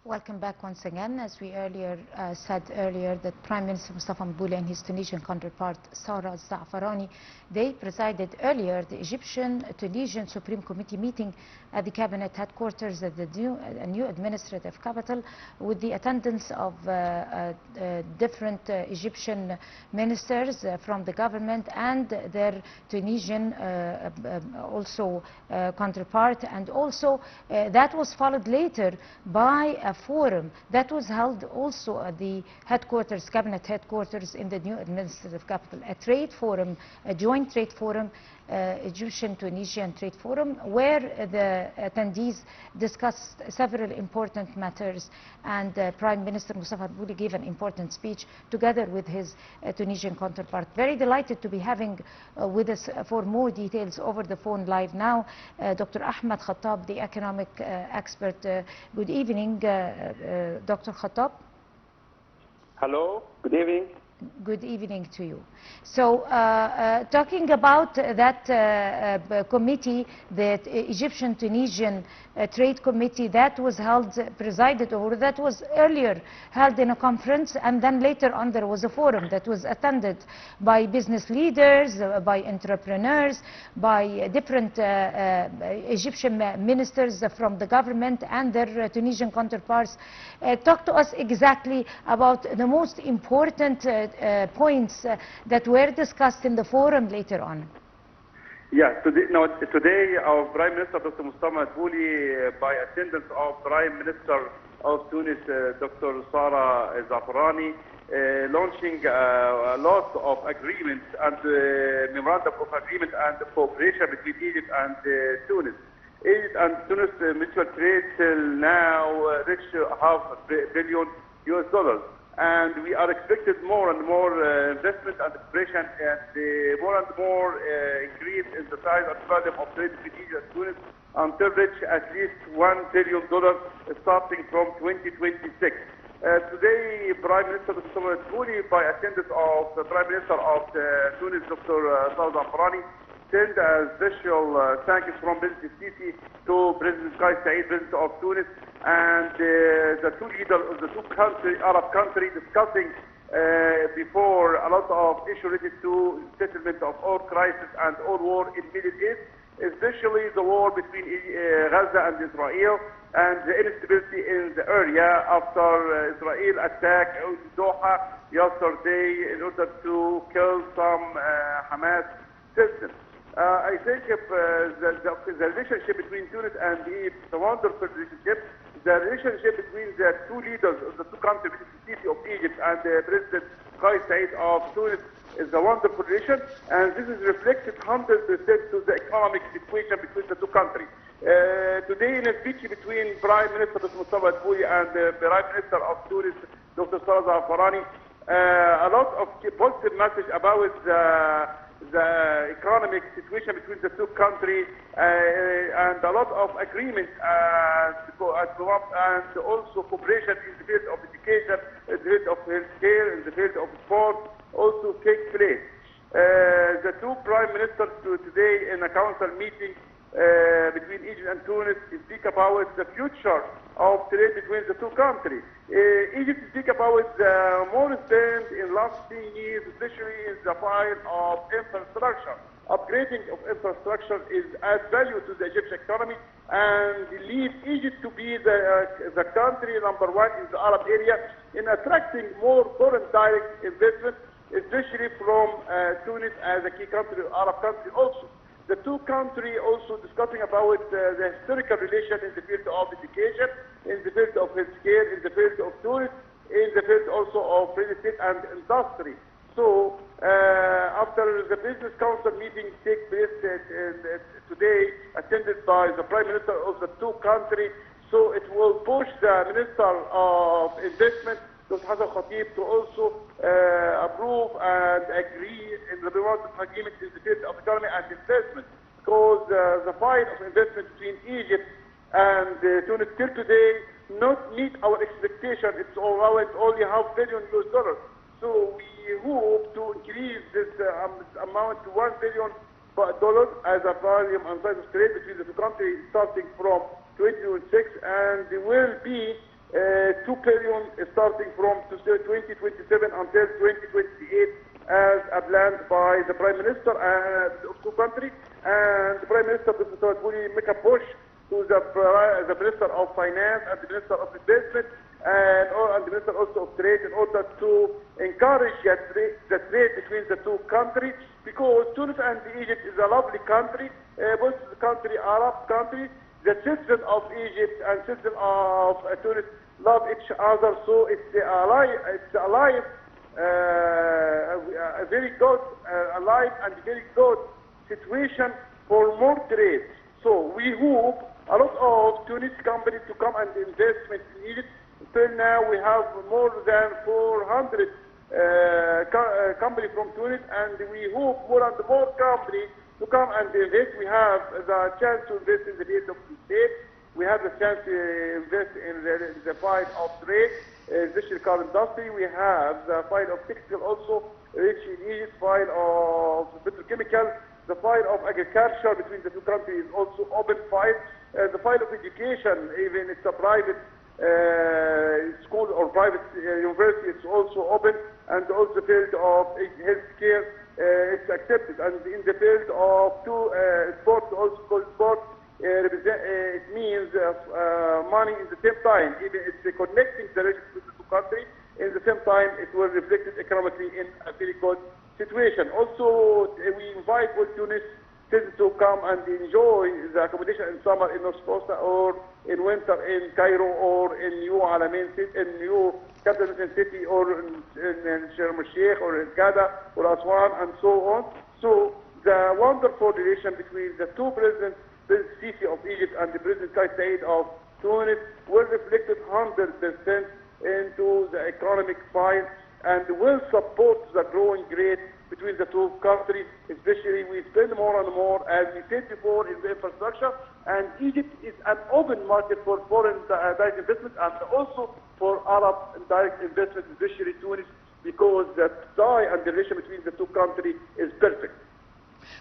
Welcome back once again. As we said earlier, that Prime Minister Mustafa Mbouli and his Tunisian counterpart Sara Zafarani, they presided earlier the Egyptian-Tunisian Supreme Committee meeting at the cabinet headquarters at the new administrative capital, with the attendance of different Egyptian ministers from the government and their Tunisian counterpart, and also that was followed later by a forum that was held also at the cabinet headquarters in the new administrative capital, a trade forum, a joint trade forum, Egyptian-Tunisian trade forum, where the attendees discussed several important matters, and Prime Minister Mustafa Mbouli gave an important speech together with his Tunisian counterpart. Very delighted to be having with us for more details over the phone live now Dr. Ahmed Kattab, the economic expert. Good evening, Dr. Kattab. Hello, good evening. Good evening to you. So, talking about that committee, the Egyptian-Tunisian Trade Committee, that was presided over, that was earlier held in a conference, and then later on there was a forum that was attended by business leaders, by entrepreneurs, by different Egyptian ministers from the government and their Tunisian counterparts. Talk to us exactly about the most important points that were discussed in the forum later on. Yeah, today our Prime Minister Dr. Mustafa Mbouli, by attendance of Prime Minister of Tunis, Dr. Sara Zafarani, launching a lot of agreements and memorandum of agreement and cooperation between Egypt and Tunis. Egypt and Tunis mutual trade till now reached $500 billion. And we are expected more and more investment and cooperation, and more and more increase in the size and volume of trade between Egypt and Tunis until reach at least $1 billion starting from 2026. Today, Prime Minister Mustafa Mbouli, by attendance of the Prime Minister of Tunis, Dr. Sara Zafarani, sent a special thanks from President Sisi to President Kais Saied, President of Tunis, and the two leaders of the two Arab countries discussing before a lot of issues related to settlement of all crisis and all war in Middle East, especially the war between Gaza and Israel and the instability in the area after Israel attack Doha yesterday in order to kill some Hamas citizens. I think the relationship between Tunis and Egypt is a wonderful relationship. The relationship between the two leaders of the two countries, the Sisi of Egypt and President Kais Saied of Tunis, is a wonderful relation, and this is reflected 100% to the economic situation between the two countries. Today, in a speech between Prime Minister Mustafa Mbouli and the Prime Minister of Tunis, Dr. Sara Zafarani, a lot of positive message about the economic situation between the two countries, and a lot of agreement and also cooperation in the field of education, in the field of healthcare, in the field of sport also take place. The two prime ministers today in a council meeting between Egypt and Tunis speak about the future of trade between the two countries. Egypt speak about the more spent in last 10 years, especially in the field of infrastructure. Upgrading of infrastructure is add value to the Egyptian economy and lead Egypt to be the country number one in the Arab area in attracting more foreign direct investment, especially from Tunis as a key country, Arab country also. The two countries also discussing about the historical relation in the field of education, in the field of healthcare, in the field of tourism, in the field also of real estate and industry. So after the business council meeting takes place today, attended by the prime minister of the two countries, so it will push the minister of investment, Dr. Hassan Khatib, to also approve and agree in the memorandum of agreement in the field of economy and investment, because the fight of investment between Egypt and Tunis till today not meet our expectation. It's only $500 million. So we hope to increase this amount to $1 billion as a volume and size of trade between the two countries starting from 2026, and will be 2 billion starting from 2027 until 2028 as planned by the Prime Minister of two countries. And the Prime Minister Dr. Tawatbuli make a push to the Minister of Finance and the Minister of Investment and the Minister also of Trade in order to encourage the trade between the two countries, because Tunis and Egypt is a lovely country, both country Arab country. The citizens of Egypt and citizens of Tunis love each other, so it's alive, a very good alive and very good situation for more trade. So we hope a lot of Tunis companies to come and invest in Egypt. Till now we have more than 400 companies from Tunis, and we hope more and more companies to come and invest. We have the chance to invest in the field of state. We have the chance to invest in the field of trade, especially car industry. We have the field of textile also, rich in Egypt, field of petrochemical. The field of agriculture between the two countries is also open field. The field of education, even it's a private school or private university, it's also open. And also the field of healthcare, it's accepted. And in the field of sports, also called sport, it means money in the same time. Even it's connecting the region with the two countries. In the same time, it will reflect it economically in a very good situation. Also, we invite all Tunis citizens to come and enjoy the accommodation in summer in North Costa, or in winter in Cairo, or in New Alamein city, in New capital city, or in Sharm el-Sheikh, or in Qada, or Aswan, and so on. So the wonderful relation between the two presidents, President Sisi of Egypt and the President Kais Saied of Tunis, were reflected 100% into the economic file, and will support the growing rate between the two countries. Especially we spend more and more, as we said before, in the infrastructure, and Egypt is an open market for foreign direct investment and also for Arab direct investment, especially Tunis, because the tie and the relation between the two countries is perfect.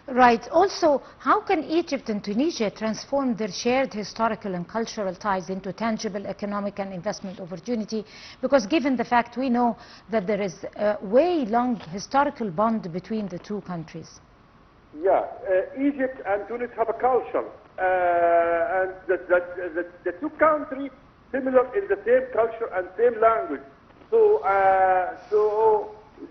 Right. Also, how can Egypt and Tunisia transform their shared historical and cultural ties into tangible economic and investment opportunity? Because given the fact we know that there is a way long historical bond between the two countries. Yeah, Egypt and Tunis have a culture, and the two countries similar in the same culture and same language. So,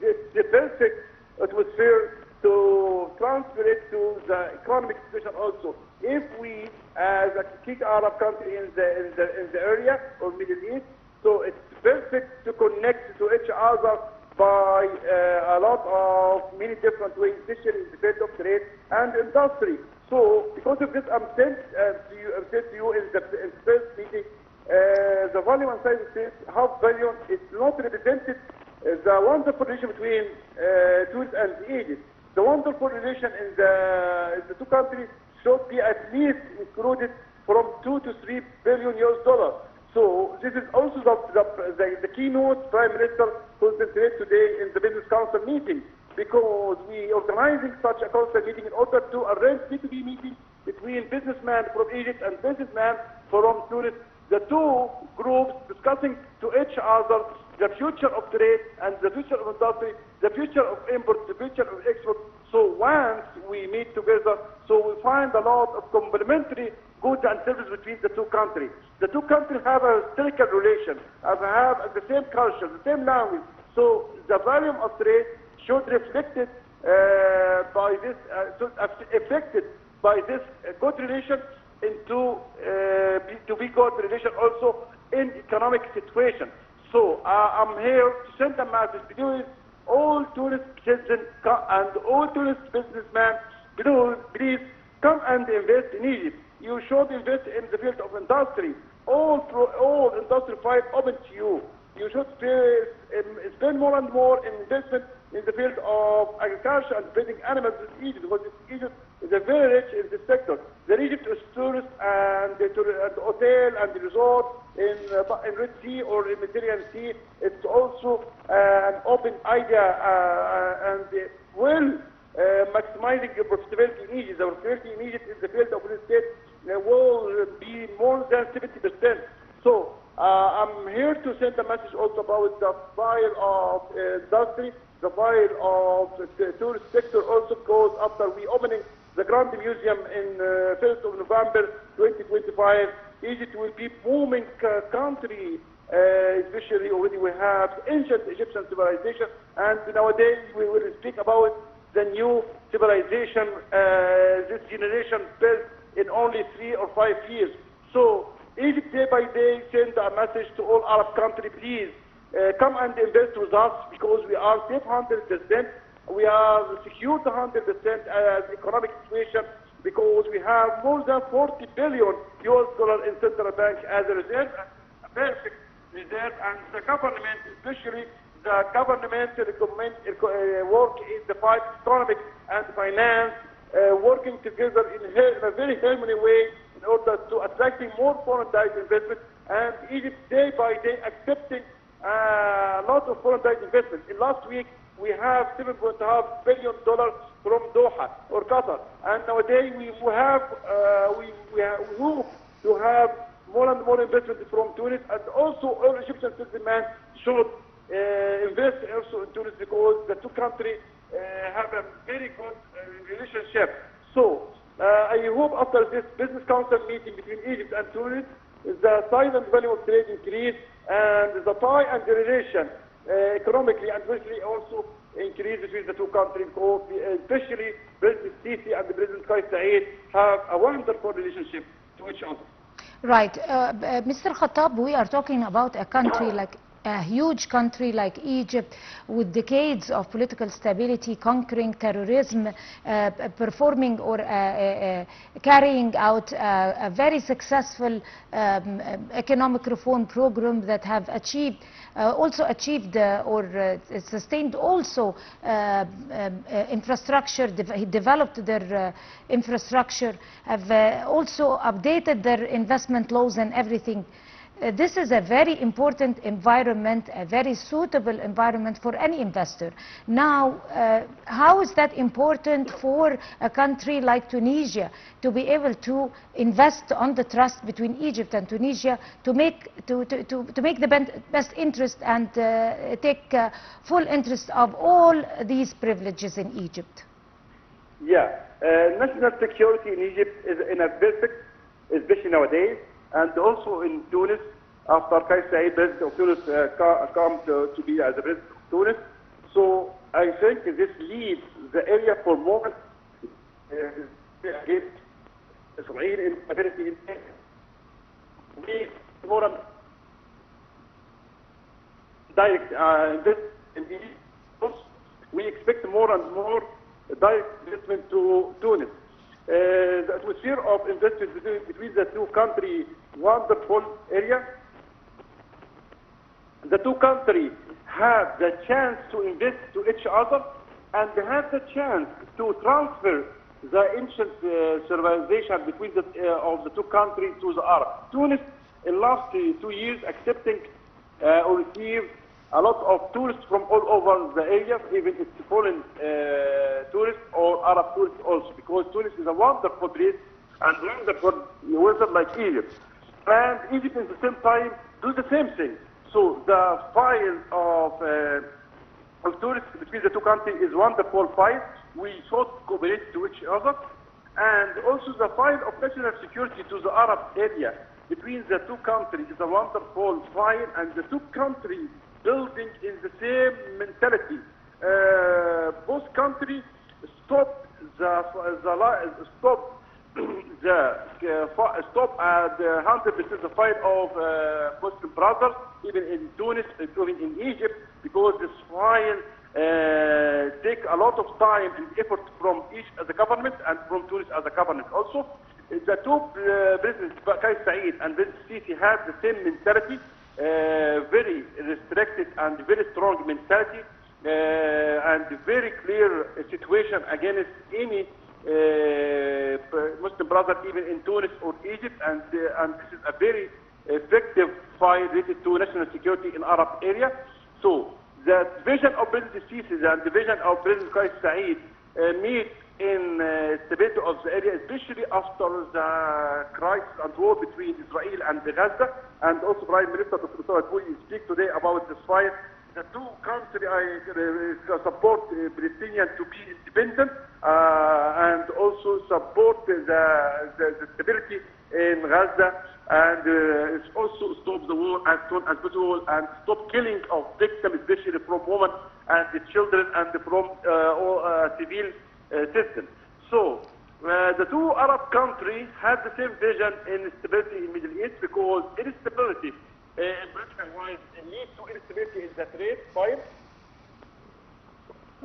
it's the perfect atmosphere to transfer it to the economic situation also. If we, as a key Arab country in the area or Middle East, so it's perfect to connect to each other by a lot of many different ways, especially in the field of trade and industry. So because of this, I'm saying to you in the first meeting, the volume and size of this half billion is not represented the wonderful relation between Tunis and Egypt. The wonderful relation in the two countries should be at least included from 2 to 3 billion US. So this is also the keynote Prime Minister concentrated today in the Business Council meeting, because we organizing such a council meeting in order to arrange B2B meeting between businessmen from Egypt and businessmen from Tunis. The two groups discussing to each other the future of trade and the future of industry, the future of import, the future of export. So once we meet together, so we find a lot of complementary goods and services between the two countries. The two countries have a historical relation, have the same culture, the same language. So the volume of trade should reflect it by this, affected by this good relation into to be good relation also in economic situation. So I'm here to send a message to all tourist citizens and all tourist businessmen. Please come and invest in Egypt. You should invest in the field of industry. All industry files open to you. You should spend more and more in investment in the field of agriculture and breeding animals in Egypt, because Egypt is very rich in this sector. The Egypt is tourist and the hotel and the resort in Red Sea or in Mediterranean Sea. It's also an open idea and will maximizing the profitability in Egypt. The profitability in Egypt in the field of real estate will be more than 70%. So I'm here to send a message also about the file of industry, the file of the tourist sector also, because after we opening the Grand Museum in 1st of November 2025, Egypt will be booming country, especially already we have ancient Egyptian civilization, and nowadays we will speak about the new civilization, this generation built in only 3 or 5 years. So Egypt day by day send a message to all Arab countries, please come and invest with us, because we are safe 100%. We are secured 100% as economic situation, because we have more than 40 billion US dollar in central bank as a reserve, a perfect reserve, and the government, especially the government recommend work in the fight economic and finance, working together in a very harmony way in order to attracting more foreign direct investment, and Egypt day by day accepting a lot of foreign direct investment. In last week, we have $7.5 billion from Doha or Qatar, and nowadays we hope to have more and more investment from Tunis, and also all Egyptian citizens should invest also in Tunis, because the two countries have a very good relationship. So I hope after this business council meeting between Egypt and Tunis, the size and value of trade increase, and the tie and the relation economically and politically also increase between the two countries, because especially President Sisi and the President Kais Saied have a wonderful relationship to each other. Right. Mr. Kattab, we are talking about a country like a huge country like Egypt, with decades of political stability, conquering terrorism, performing or carrying out a very successful economic reform program that have achieved, also achieved or sustained also infrastructure, developed their infrastructure, have also updated their investment laws and everything. This is a very important environment, a very suitable environment for any investor. Now, how is that important for a country like Tunisia to be able to invest on the trust between Egypt and Tunisia to make the best interest and take full interest of all these privileges in Egypt? Yeah, national security in Egypt is in a perfect, especially nowadays. And also in Tunis, after Kais Saied, President of Tunis, come to be as the President of Tunis. So I think this leaves the area for more against Israel in ability in we more direct investment in Egypt. We expect more and more direct investment to Tunis. The atmosphere of investment between the two countries, wonderful area. The two countries have the chance to invest to each other, and they have the chance to transfer the ancient civilization between of the two countries to the Arab. Tunis, in last 2 years, accepting or received a lot of tourists from all over the area, even it's foreign tourists or Arab tourists also, because Tunis is a wonderful place and wonderful weather like Egypt. And Egypt at the same time do the same thing. So the file of tourists between the two countries is wonderful file. We should cooperate to each other. And also the file of national security to the Arab area between the two countries is a wonderful file, and the two countries building in the same mentality. Both countries stop at 100% the fight of Muslim brothers, even in Tunis, even in Egypt, because this file take a lot of time and effort from each as a government and from Tunis as a government also. The two presidents, Kais Saied and President Sisi, have the same mentality. Very restricted and very strong mentality, and very clear situation against any Muslim brother, even in Tunis or Egypt, and this is a very effective fight related to national security in Arab area. So the vision of President Sisi and the vision of President Kais Saied meet in stability of the area, especially after the crisis and war between Israel and Gaza. And also Prime Minister Dr. Saad will speak today about this fight. The two countries support Palestinians to be independent and also support the stability in Gaza, and it's also stop the war as soon as possible and stop killing of victims, especially from women and the children and from all civil citizens. So the two Arab countries had the same vision in stability in Middle East, because instability in political-wise leads to instability in the trade fight.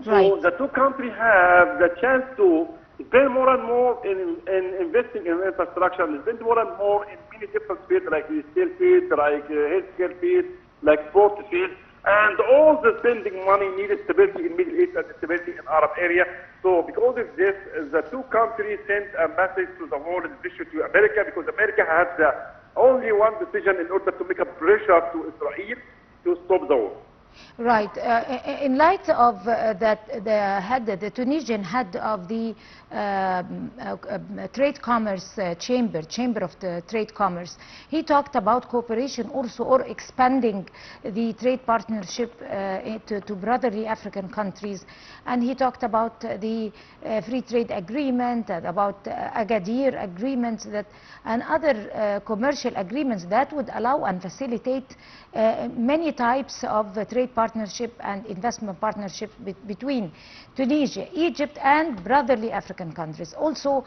Right. So the two countries have the chance to spend more and more in investing in infrastructure, and spend more and more in many different fields, like the steel field, like healthcare field, like sport field, and all the spending money needed stability in Middle East and stability in Arab area. So because of this, the two countries sent a message to the world, especially to America, because America had the only one decision in order to make a pressure to Israel to stop the war. Right. In light of the Tunisian head of the Trade Commerce Chamber of the Trade Commerce, he talked about cooperation also, or expanding the trade partnership to brotherly African countries. And he talked about the free trade agreement, and about Agadir agreements, and other commercial agreements that would allow and facilitate many types of trade partnership and investment partnership between Tunisia, Egypt, and brotherly African countries, also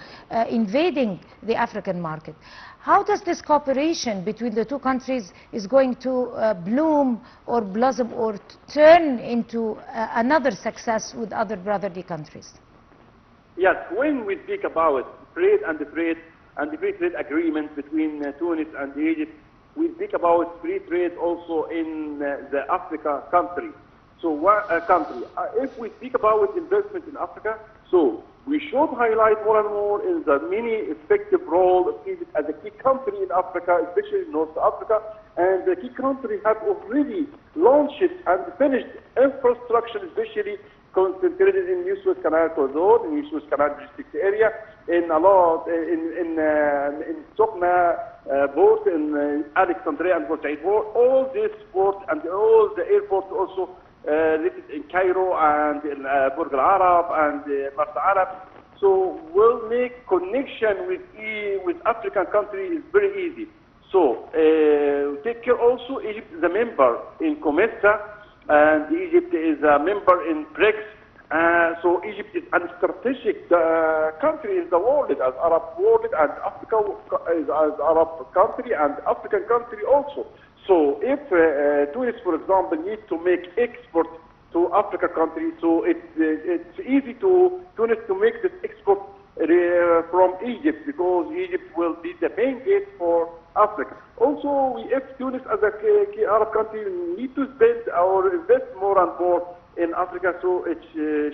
invading the African market. How does this cooperation between the two countries is going to bloom or blossom or turn into another success with other brotherly countries? Yes, when we speak about trade and the free trade agreement between Tunis and Egypt, we speak about free trade also in the Africa country. So if we speak about investment in Africa, so we should highlight more and more in the many effective role of Egypt as a key country in Africa, especially in North Africa. And the key countries have already launched and finished infrastructure, especially concentrated in New Suez Canal corridor, in New Suez Canal logistics area, in a lot in Sokna port, in Alexandria and Port Said port. All this port and all the airports also listed in Cairo and in Burj Al Arab and Marsa Arab. So we'll make connection with African countries is very easy. So take care also. Egypt is a member in COMESA, and Egypt is a member in BRICS. So Egypt is a strategic country in the world, as Arab world, and Africa is as Arab country and African country also. So if Tunis, for example, needs to make export to Africa countries, so it's easy to Tunis to make this export from Egypt, because Egypt will be the main gate for Africa. Also, if Tunis as a key Arab country need to spend or invest more and more in Africa, so it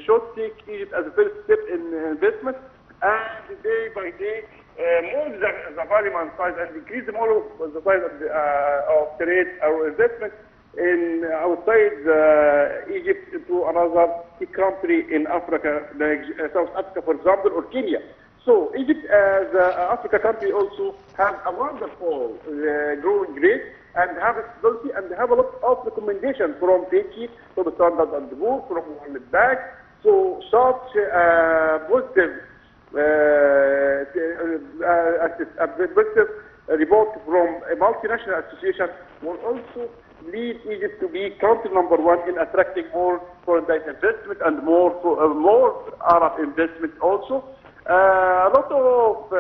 should take Egypt as a first step in investment, and day by day move the volume and size and increase more of the size of trade or investment in outside Egypt to another key country in Africa, like South Africa, for example, or Kenya. So Egypt as an Africa country also has a wonderful growing rate, and have stability, and have a lot of recommendations from Turkey, from the Standard and Poor's, from World Bank. So such positive positive report from a multinational association will also lead Egypt to be country number one in attracting more foreign direct investment and more Arab investment also. A lot of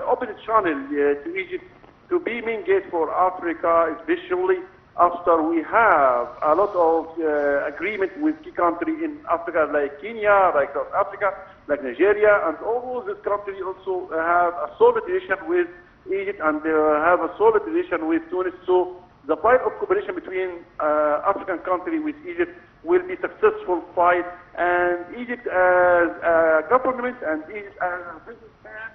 open channel to Egypt to be main gate for Africa, especially after we have a lot of agreement with key countries in Africa, like Kenya, like South Africa, like Nigeria, and all these countries also have a solid relation with Egypt, and they have a solid relation with Tunis. So the fight of cooperation between African countries with Egypt will be successful fight, and Egypt as a government and Egypt as a businessman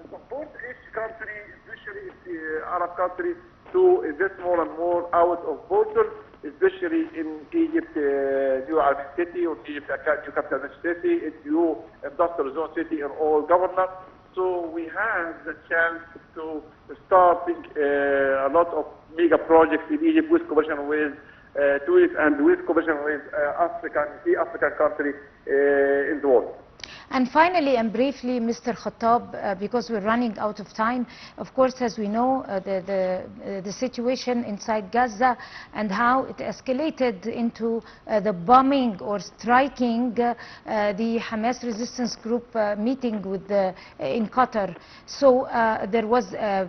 support each country, especially the Arab countries, to invest more and more out of borders especially in Egypt, new urban city, or Egypt, new capital city, new industrial zone city, and all governor. So we have the chance to starting a lot of mega projects in Egypt with cooperation with tourists and with cooperation with African country in the world. And finally and briefly, Mr. Kattab, because we're running out of time, of course, as we know, the situation inside Gaza and how it escalated into the bombing or striking the Hamas resistance group meeting with in Qatar. So there was a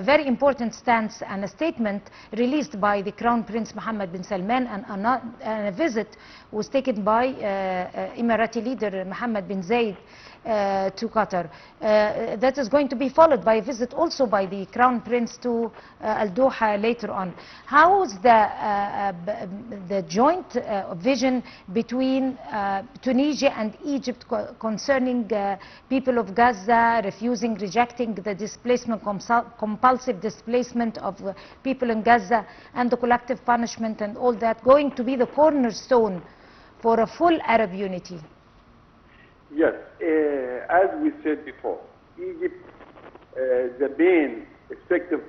very important stance and a statement released by the Crown Prince Mohammed bin Salman, and a visit was taken by Emirati leader Mohammed bin Zayed to Qatar. That is going to be followed by a visit also by the Crown Prince to Al Doha later on. How is the joint vision between Tunisia and Egypt concerning people of Gaza refusing, rejecting the displacement, compulsive displacement of people in Gaza, and the collective punishment and all that going to be the cornerstone for a full Arab unity? Yes, as we said before, Egypt, the main effective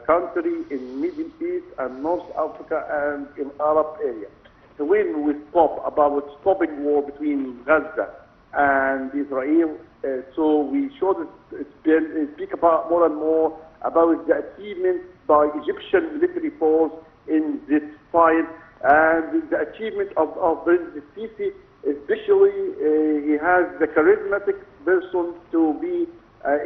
country in Middle East and North Africa and in Arab area. So when we spoke about stopping war between Gaza and Israel, so we should speak about more and more about the achievement by Egyptian military force in this fight, and the achievement of President Sisi. Especially, he has the charismatic person to be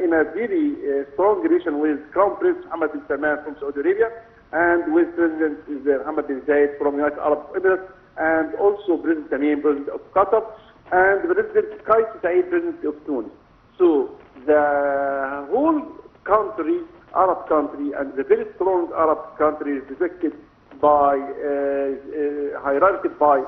in a very strong relation with Crown Prince Mohammed bin Salman from Saudi Arabia, and with President Mohammed bin Zayed from United Arab Emirates, and also President Tamim, President of Qatar, and President Kais Saied, President of Tunis. So the whole country, Arab country, and the very strong Arab country is affected by hierarchy by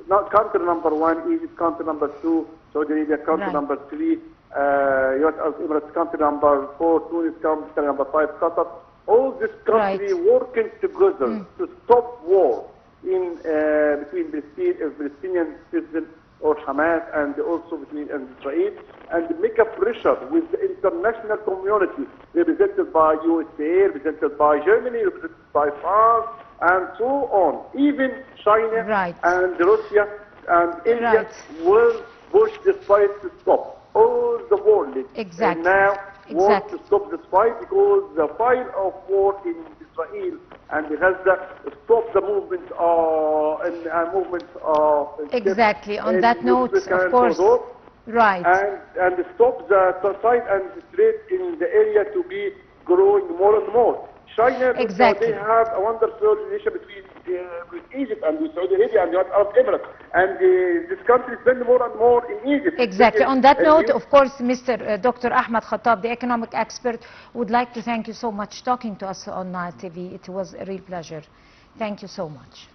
not country number 1, Egypt, country number 2, Saudi Arabia, country number 3, United Arab Emirates, country number 4, Tunis, country number 5, Qatar. All this country working together to stop war in between Palestinian citizens or Hamas, and also between Israel, and make a pressure with the international community represented by USA, represented by Germany, represented by France, and so on. Even China and Russia and India will push this fight to stop. All the world now wants to stop this fight, because the fight of war in Israel and Gaza stop the movement of on that note, of course, and stop the fight and the trade in the area to be growing more and more. China, they have a wonderful relation between with Egypt and with Saudi Arabia and the Arab Emirates, and this country spend more and more in Egypt. Exactly. On that note, of course, Mr. Dr. Ahmed Kattab, the economic expert, would like to thank you so much talking to us on Nile TV. It was a real pleasure. Thank you so much.